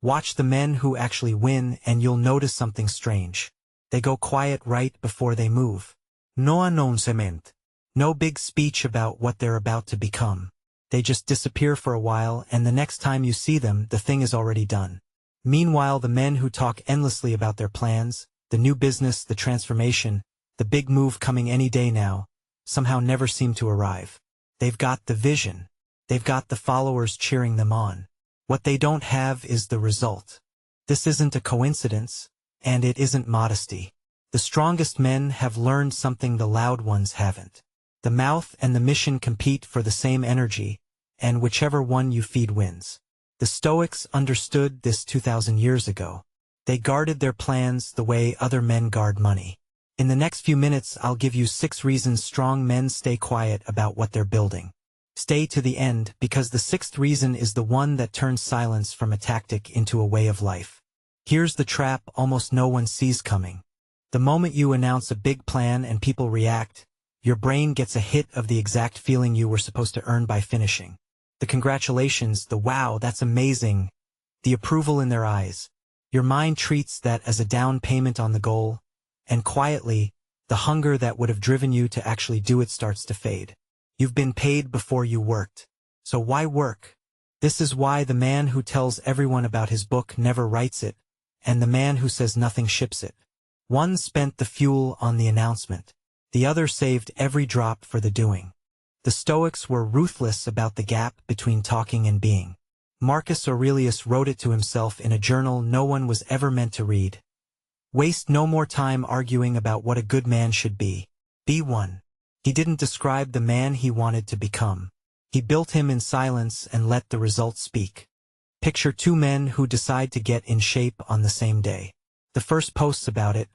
Watch the men who actually win and you'll notice something strange. They go quiet right before they move. No announcement. No big speech about what they're about to become. They just disappear for a while, and the next time you see them, the thing is already done. Meanwhile, the men who talk endlessly about their plans, the new business, the transformation, the big move coming any day now, somehow never seem to arrive. They've got the vision. They've got the followers cheering them on. What they don't have is the result. This isn't a coincidence, and it isn't modesty. The strongest men have learned something the loud ones haven't. The mouth and the mission compete for the same energy, and whichever one you feed wins. The Stoics understood this 2,000 years ago. They guarded their plans the way other men guard money. In the next few minutes, I'll give you 6 reasons strong men stay quiet about what they're building. Stay to the end, because the 6th reason is the one that turns silence from a tactic into a way of life. Here's the trap almost no one sees coming. The moment you announce a big plan and people react, your brain gets a hit of the exact feeling you were supposed to earn by finishing. The congratulations, the wow, that's amazing, the approval in their eyes. Your mind treats that as a down payment on the goal, and quietly, the hunger that would have driven you to actually do it starts to fade. You've been paid before you worked. So why work? This is why the man who tells everyone about his book never writes it, and the man who says nothing ships it. One spent the fuel on the announcement. The other saved every drop for the doing. The Stoics were ruthless about the gap between talking and being. Marcus Aurelius wrote it to himself in a journal no one was ever meant to read. Waste no more time arguing about what a good man should be. Be one. He didn't describe the man he wanted to become. He built him in silence and let the results speak. Picture 2 men who decide to get in shape on the same day. The first posts about it,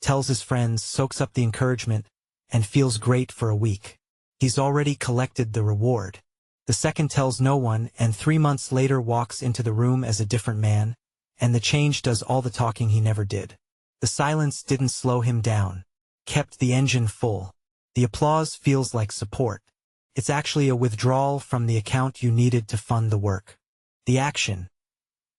tells his friends, soaks up the encouragement, and feels great for a week. He's already collected the reward. The second tells no one, and 3 months later walks into the room as a different man, and the change does all the talking he never did. The silence didn't slow him down, kept the engine full. The applause feels like support. It's actually a withdrawal from the account you needed to fund the work. The action.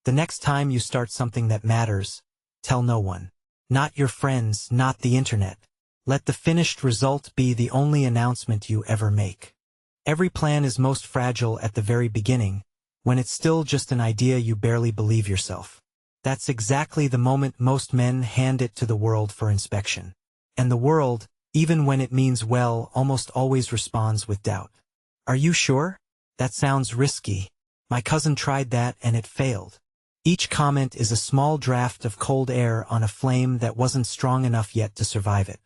The next time you start something that matters, tell no one. Not your friends, not the internet. Let the finished result be the only announcement you ever make. Every plan is most fragile at the very beginning, when it's still just an idea you barely believe yourself. That's exactly the moment most men hand it to the world for inspection. And the world, even when it means well, almost always responds with doubt. Are you sure? That sounds risky. My cousin tried that and it failed. Each comment is a small draft of cold air on a flame that wasn't strong enough yet to survive it.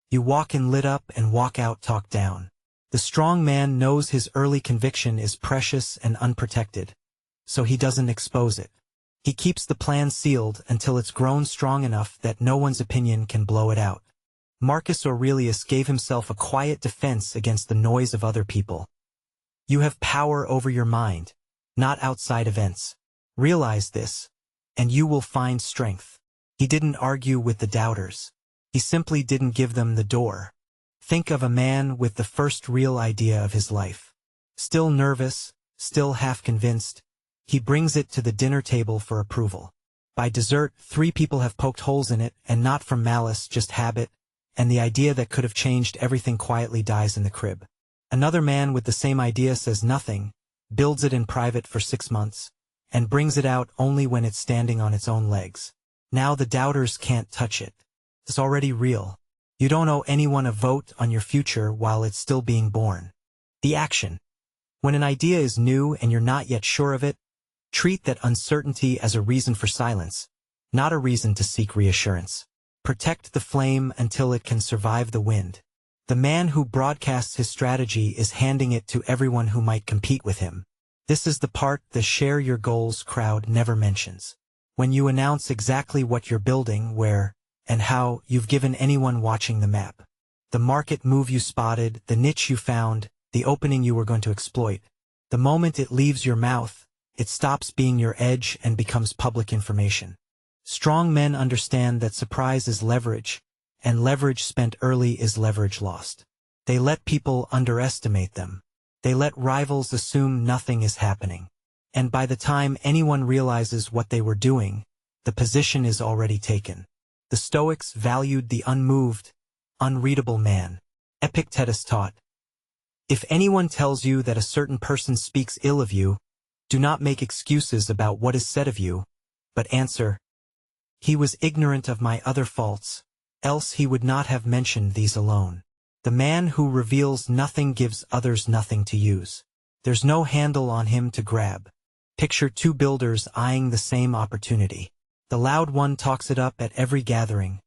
You walk in lit up and walk out talked down. The strong man knows his early conviction is precious and unprotected, so he doesn't expose it. He keeps the plan sealed until it's grown strong enough that no one's opinion can blow it out. Marcus Aurelius gave himself a quiet defense against the noise of other people. You have power over your mind, not outside events. Realize this, and you will find strength. He didn't argue with the doubters. He simply didn't give them the door. Think of a man with the first real idea of his life. Still nervous, still half convinced, he brings it to the dinner table for approval. By dessert, 3 people have poked holes in it, and not from malice, just habit, and the idea that could have changed everything quietly dies in the crib. Another man with the same idea says nothing, builds it in private for 6 months, and brings it out only when it's standing on its own legs. Now the doubters can't touch it. It's already real. You don't owe anyone a vote on your future while it's still being born. The action. When an idea is new and you're not yet sure of it, treat that uncertainty as a reason for silence, not a reason to seek reassurance. Protect the flame until it can survive the wind. The man who broadcasts his strategy is handing it to everyone who might compete with him. This is the part the share your goals crowd never mentions. When you announce exactly what you're building, where, and how, you've given anyone watching the map. The market move you spotted, the niche you found, the opening you were going to exploit. The moment it leaves your mouth, it stops being your edge and becomes public information. Strong men understand that surprise is leverage, and leverage spent early is leverage lost. They let people underestimate them. They let rivals assume nothing is happening. And by the time anyone realizes what they were doing, the position is already taken. The Stoics valued the unmoved, unreadable man. Epictetus taught, "If anyone tells you that a certain person speaks ill of you, do not make excuses about what is said of you, but answer, 'He was ignorant of my other faults, else he would not have mentioned these alone.' The man who reveals nothing gives others nothing to use. There's no handle on him to grab." Picture two builders eyeing the same opportunity. The loud one talks it up at every gathering,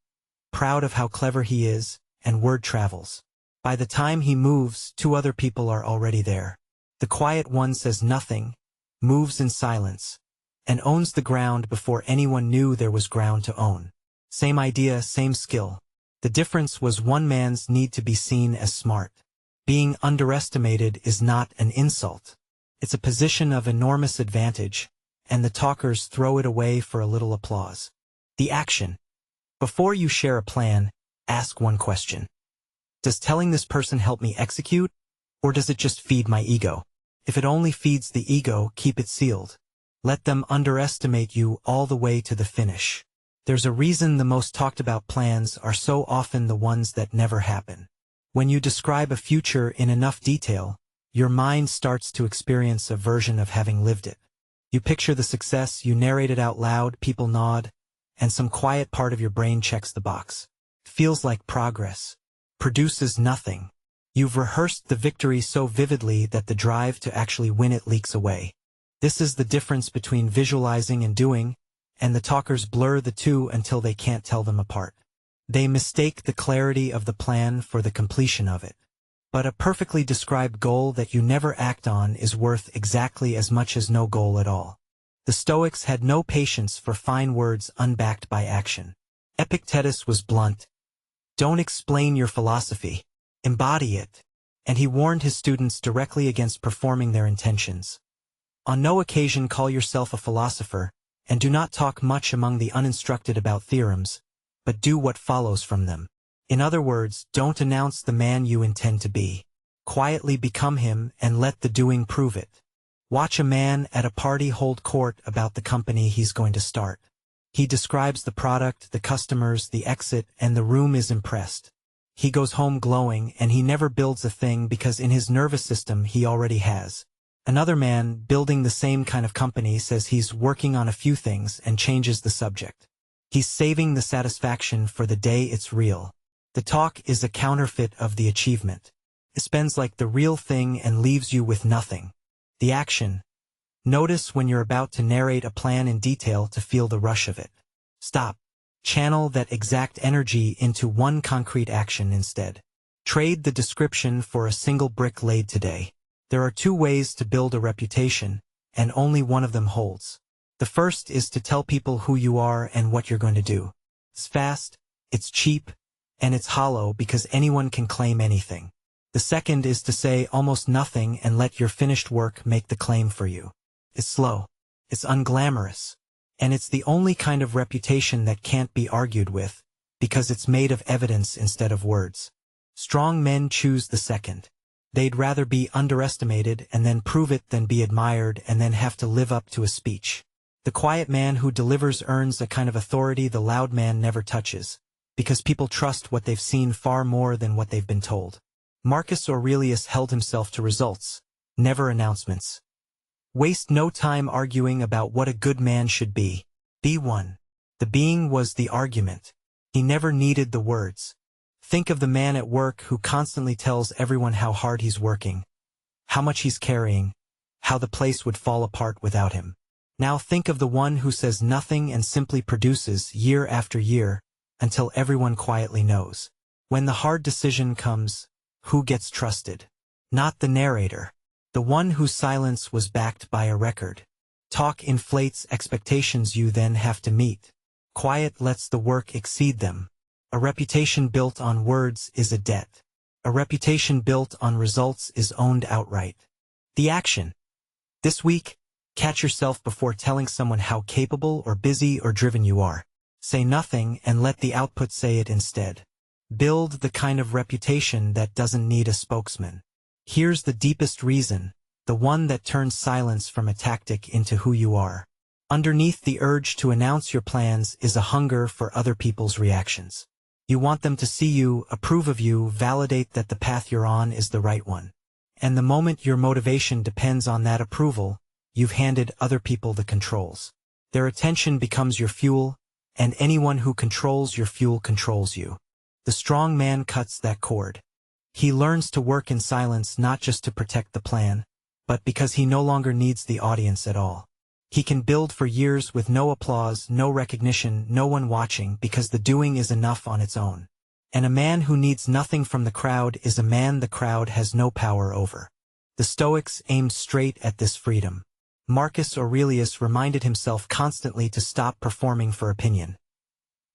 proud of how clever he is, and word travels. By the time he moves, two other people are already there. The quiet one says nothing, moves in silence, and owns the ground before anyone knew there was ground to own. Same idea, same skill. The difference was one man's need to be seen as smart. Being underestimated is not an insult. It's a position of enormous advantage, and the talkers throw it away for a little applause. The action. Before you share a plan, ask one question. Does telling this person help me execute, or does it just feed my ego? If it only feeds the ego, keep it sealed. Let them underestimate you all the way to the finish. There's a reason the most talked about plans are so often the ones that never happen. When you describe a future in enough detail, your mind starts to experience a version of having lived it. You picture the success, you narrate it out loud, people nod, and some quiet part of your brain checks the box. Feels like progress. Produces nothing. You've rehearsed the victory so vividly that the drive to actually win it leaks away. This is the difference between visualizing and doing, and the talkers blur the two until they can't tell them apart. They mistake the clarity of the plan for the completion of it. But a perfectly described goal that you never act on is worth exactly as much as no goal at all. The Stoics had no patience for fine words unbacked by action. Epictetus was blunt. Don't explain your philosophy. Embody it. And he warned his students directly against performing their intentions. On no occasion call yourself a philosopher, and do not talk much among the uninstructed about theorems, but do what follows from them. In other words, don't announce the man you intend to be. Quietly become him and let the doing prove it. Watch a man at a party hold court about the company he's going to start. He describes the product, the customers, the exit, and the room is impressed. He goes home glowing, and he never builds a thing because in his nervous system he already has. Another man, building the same kind of company, says he's working on a few things and changes the subject. He's saving the satisfaction for the day it's real. The talk is a counterfeit of the achievement. It spends like the real thing and leaves you with nothing. The action. Notice when you're about to narrate a plan in detail to feel the rush of it. Stop. Channel that exact energy into one concrete action instead. Trade the description for a single brick laid today. There are two ways to build a reputation, and only one of them holds. The first is to tell people who you are and what you're going to do. It's fast, it's cheap, and it's hollow because anyone can claim anything. The second is to say almost nothing and let your finished work make the claim for you. It's slow, it's unglamorous, and it's the only kind of reputation that can't be argued with, because it's made of evidence instead of words. Strong men choose the second. They'd rather be underestimated and then prove it than be admired and then have to live up to a speech. The quiet man who delivers earns a kind of authority the loud man never touches, because people trust what they've seen far more than what they've been told. Marcus Aurelius held himself to results, never announcements. Waste no time arguing about what a good man should be. Be one. The being was the argument. He never needed the words. Think of the man at work who constantly tells everyone how hard he's working, how much he's carrying, how the place would fall apart without him. Now think of the one who says nothing and simply produces year after year, until everyone quietly knows. When the hard decision comes, who gets trusted? Not the narrator. The one whose silence was backed by a record. Talk inflates expectations you then have to meet. Quiet lets the work exceed them. A reputation built on words is a debt. A reputation built on results is owned outright. The action. This week, catch yourself before telling someone how capable or busy or driven you are. Say nothing and let the output say it instead. Build the kind of reputation that doesn't need a spokesman. Here's the deepest reason. the one that turns silence from a tactic into who you are. Underneath the urge to announce your plans is a hunger for other people's reactions. You want them to see you, approve of you, validate that the path you're on is the right one. And the moment your motivation depends on that approval, you've handed other people the controls. Their attention becomes your fuel, and anyone who controls your fuel controls you. The strong man cuts that cord. He learns to work in silence not just to protect the plan, but because he no longer needs the audience at all. He can build for years with no applause, no recognition, no one watching, because the doing is enough on its own. And a man who needs nothing from the crowd is a man the crowd has no power over. The Stoics aimed straight at this freedom. Marcus Aurelius reminded himself constantly to stop performing for opinion.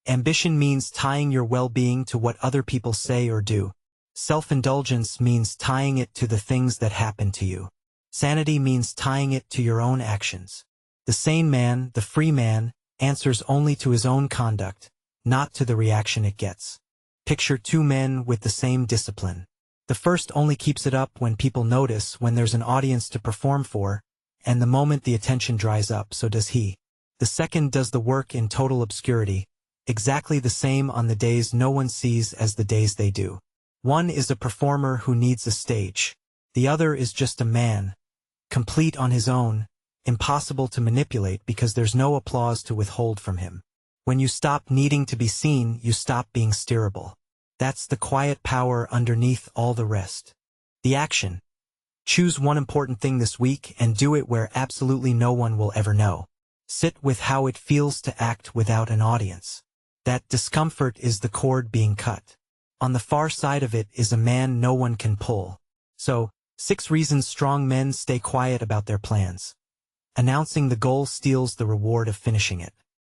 Ambition means tying your well-being to what other people say or do. Self-indulgence means tying it to the things that happen to you. Sanity means tying it to your own actions. The sane man, the free man, answers only to his own conduct, not to the reaction it gets. Picture two men with the same discipline. The first only keeps it up when people notice, when there's an audience to perform for, and the moment the attention dries up, so does he. The second does the work in total obscurity, exactly the same on the days no one sees as the days they do. One is a performer who needs a stage. The other is just a man, complete on his own, impossible to manipulate because there's no applause to withhold from him. When you stop needing to be seen, you stop being steerable. That's the quiet power underneath all the rest. The action. Choose one important thing this week and do it where absolutely no one will ever know. Sit with how it feels to act without an audience. That discomfort is the cord being cut. On the far side of it is a man no one can pull. So, 6 reasons strong men stay quiet about their plans. Announcing the goal steals the reward of finishing it.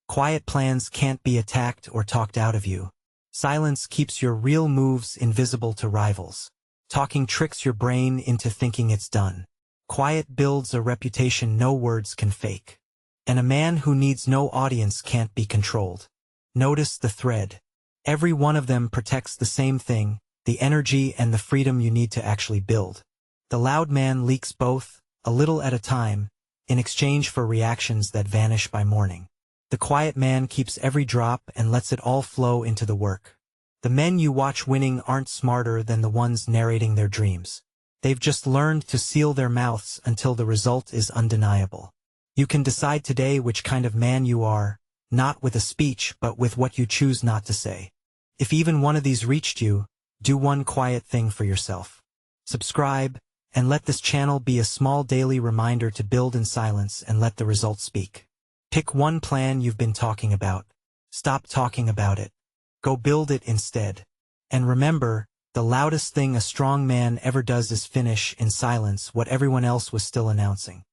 Quiet plans can't be attacked or talked out of you. Silence keeps your real moves invisible to rivals. Talking tricks your brain into thinking it's done. Quiet builds a reputation no words can fake. And a man who needs no audience can't be controlled. Notice the thread. Every one of them protects the same thing, the energy and the freedom you need to actually build. The loud man leaks both, a little at a time, in exchange for reactions that vanish by morning. The quiet man keeps every drop and lets it all flow into the work. The men you watch winning aren't smarter than the ones narrating their dreams. They've just learned to seal their mouths until the result is undeniable. You can decide today which kind of man you are, not with a speech but with what you choose not to say. If even one of these reached you, do one quiet thing for yourself. Subscribe, and let this channel be a small daily reminder to build in silence and let the results speak. Pick one plan you've been talking about. Stop talking about it. Go build it instead. And remember, the loudest thing a strong man ever does is finish in silence what everyone else was still announcing.